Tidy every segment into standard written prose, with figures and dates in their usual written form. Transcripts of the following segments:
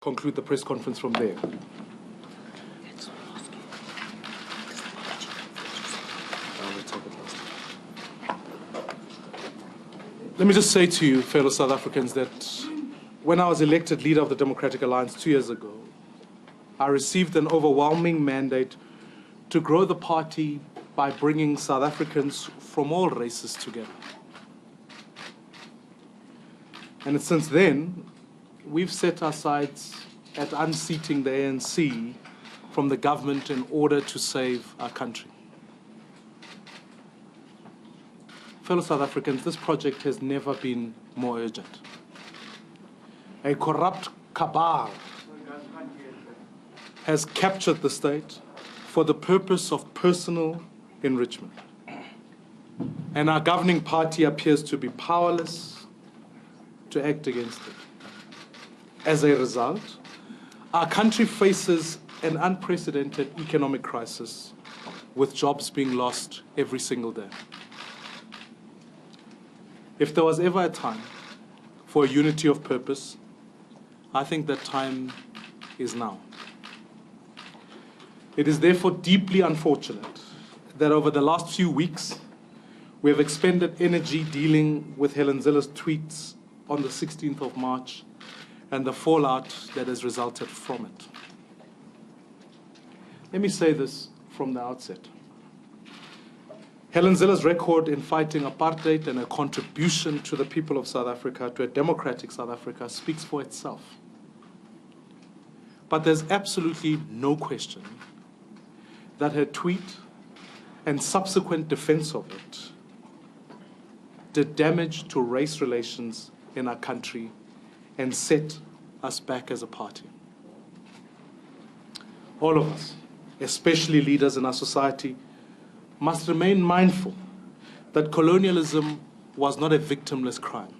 conclude the press conference from there. Let me just say to you, fellow South Africans, that when I was elected leader of the Democratic Alliance 2 years ago, I received an overwhelming mandate to grow the party by bringing South Africans from all races together. And since then, we've set our sights at unseating the ANC from the government in order to save our country. Fellow South Africans, this project has never been more urgent. A corrupt cabal has captured the state for the purpose of personal enrichment. And our governing party appears to be powerless to act against it. As a result, our country faces an unprecedented economic crisis, with jobs being lost every single day. If there was ever a time for a unity of purpose, I think that time is now. It is therefore deeply unfortunate that over the last few weeks, we have expended energy dealing with Helen Zille's tweets on the 16th of March and the fallout that has resulted from it. Let me say this from the outset. Helen Zille's record in fighting apartheid and her contribution to the people of South Africa, to a democratic South Africa, speaks for itself. But there's absolutely no question that her tweet and subsequent defense of it did damage to race relations in our country and set us back as a party. All of us, especially leaders in our society, must remain mindful that colonialism was not a victimless crime.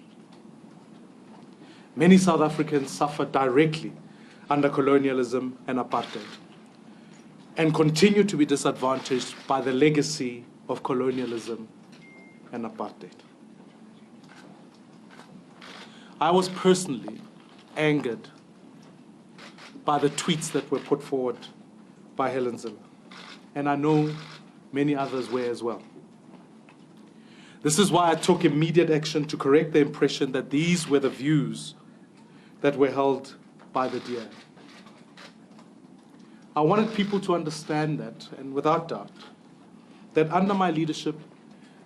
Many South Africans suffered directly under colonialism and apartheid and continue to be disadvantaged by the legacy of colonialism and apartheid. I was personally angered by the tweets that were put forward by Helen Zille, and I know many others were as well. This is why I took immediate action to correct the impression that these were the views that were held by the DA. I wanted people to understand that, and without doubt, that under my leadership,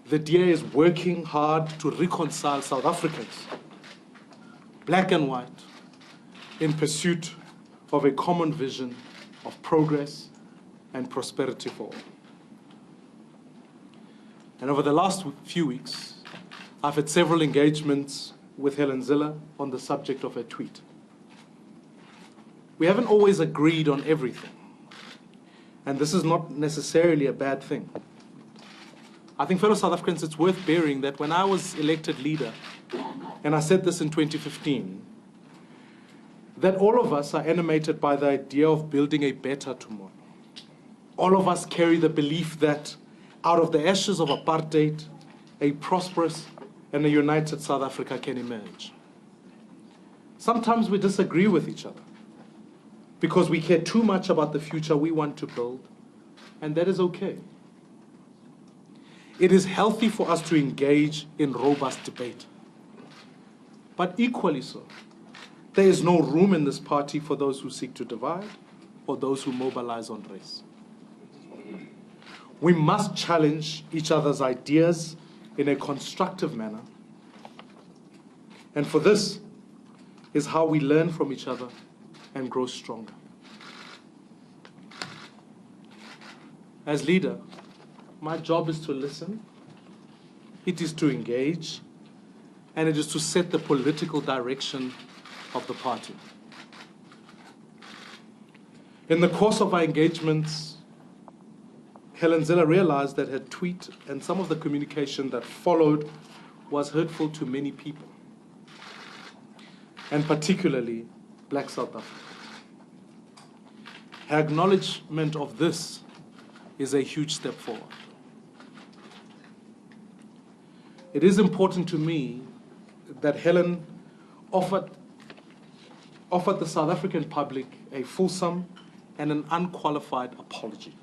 the DA is working hard to reconcile South Africans, black and white, in pursuit of a common vision of progress and prosperity for all. And over the last few weeks, I've had several engagements with Helen Zille on the subject of her tweet. We haven't always agreed on everything, and this is not necessarily a bad thing. I think, fellow South Africans, it's worth bearing that when I was elected leader, and I said this in 2015, that all of us are animated by the idea of building a better tomorrow. All of us carry the belief that out of the ashes of apartheid, a prosperous and a united South Africa can emerge. Sometimes we disagree with each other because we care too much about the future we want to build, and that is okay. It is healthy for us to engage in robust debate. But equally so, there is no room in this party for those who seek to divide or those who mobilize on race. We must challenge each other's ideas in a constructive manner. And for this is how we learn from each other and grow stronger. As leader, my job is to listen, it is to engage, and it is to set the political direction of the party. In the course of our engagements, Helen Zille realized that her tweet and some of the communication that followed was hurtful to many people, and particularly black South Africans. Her acknowledgement of this is a huge step forward. It is important to me that Helen offered offered the South African public a fulsome and an unqualified apology.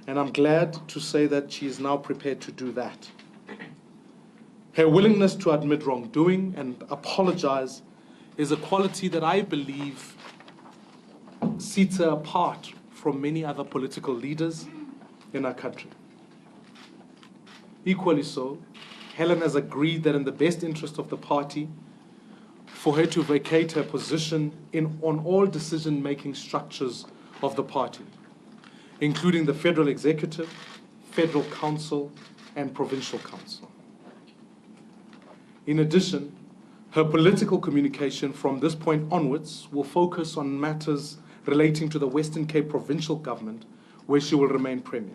And I'm glad to say that she is now prepared to do that. Her willingness to admit wrongdoing and apologize is a quality that I believe sets her apart from many other political leaders in our country. Equally so, Helen has agreed that in the best interest of the party, for her to vacate her position on all decision-making structures of the party, including the Federal Executive, Federal Council, and Provincial Council. In addition, her political communication from this point onwards will focus on matters relating to the Western Cape Provincial Government, where she will remain Premier.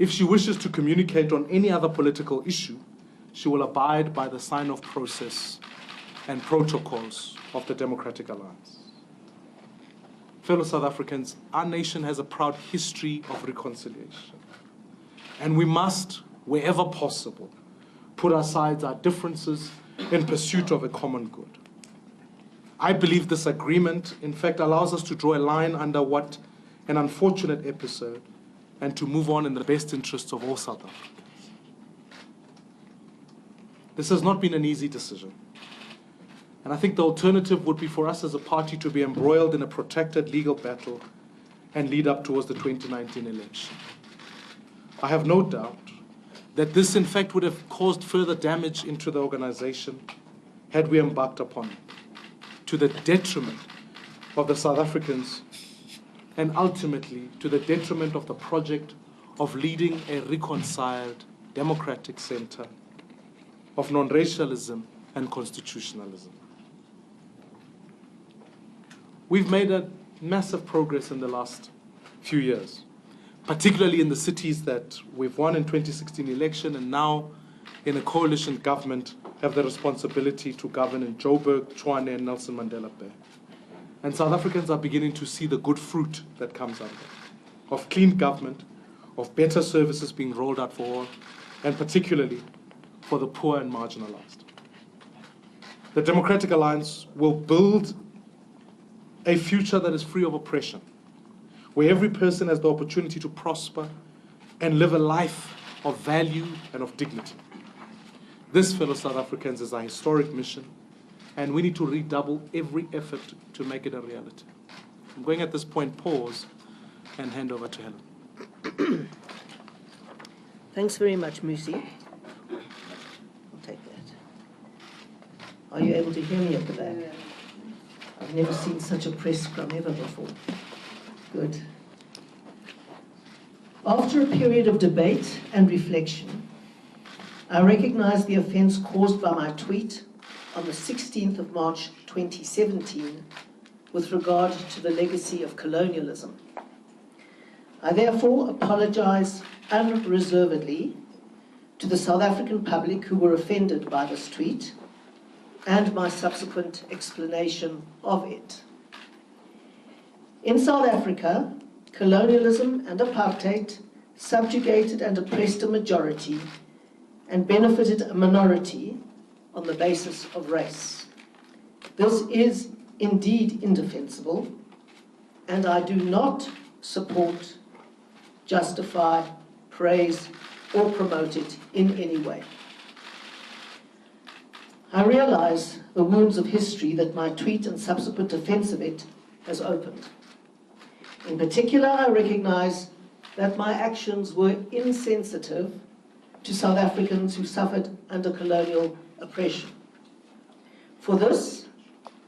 If she wishes to communicate on any other political issue, she will abide by the sign-off process and protocols of the Democratic Alliance. Fellow South Africans, our nation has a proud history of reconciliation. And we must, wherever possible, put aside our differences in pursuit of a common good. I believe this agreement, in fact, allows us to draw a line under what an unfortunate episode and to move on in the best interests of all South Africans. This has not been an easy decision. And I think the alternative would be for us as a party to be embroiled in a protracted legal battle and lead up towards the 2019 election. I have no doubt that this, in fact, would have caused further damage into the organization had we embarked upon it, to the detriment of the South Africans and ultimately to the detriment of the project of leading a reconciled democratic center of non-racialism and constitutionalism. We've made a massive progress in the last few years, particularly in the cities that we've won in 2016 election and now in a coalition government have the responsibility to govern in Joburg, Tshwane, and Nelson Mandela Bay. And South Africans are beginning to see the good fruit that comes out of clean government, of better services being rolled out for all, and particularly for the poor and marginalized. The Democratic Alliance will build a future that is free of oppression, where every person has the opportunity to prosper and live a life of value and of dignity. This, fellow South Africans, is our historic mission, and we need to redouble every effort to make it a reality. I'm going at this point pause and hand over to Helen. Thanks very much, Musi. I'll take that. Are you able to hear me at the back? I've never seen such a press scrum ever before. Good. After a period of debate and reflection, I recognize the offense caused by my tweet on the 16th of March 2017 with regard to the legacy of colonialism. I therefore apologize unreservedly to the South African public who were offended by this tweet and my subsequent explanation of it. In South Africa, colonialism and apartheid subjugated and oppressed a majority and benefited a minority on the basis of race. This is indeed indefensible, and I do not support, justify, praise, or promote it in any way. I realize the wounds of history that my tweet and subsequent offense of it has opened. In particular, I recognize that my actions were insensitive to South Africans who suffered under colonial oppression. For this,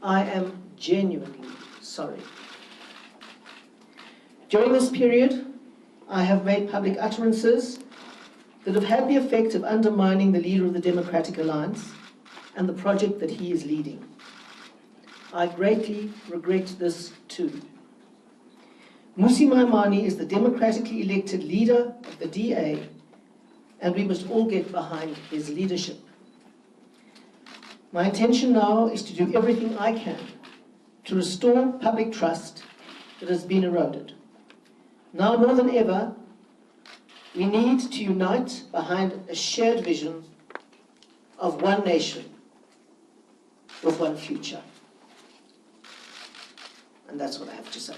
I am genuinely sorry. During this period, I have made public utterances that have had the effect of undermining the leader of the Democratic Alliance and the project that he is leading. I greatly regret this too. Zille and Maimane is the democratically elected leader of the DA, and we must all get behind his leadership. My intention now is to do everything I can to restore public trust that has been eroded. Now more than ever, we need to unite behind a shared vision of one nation with one future. And that's what I have to say.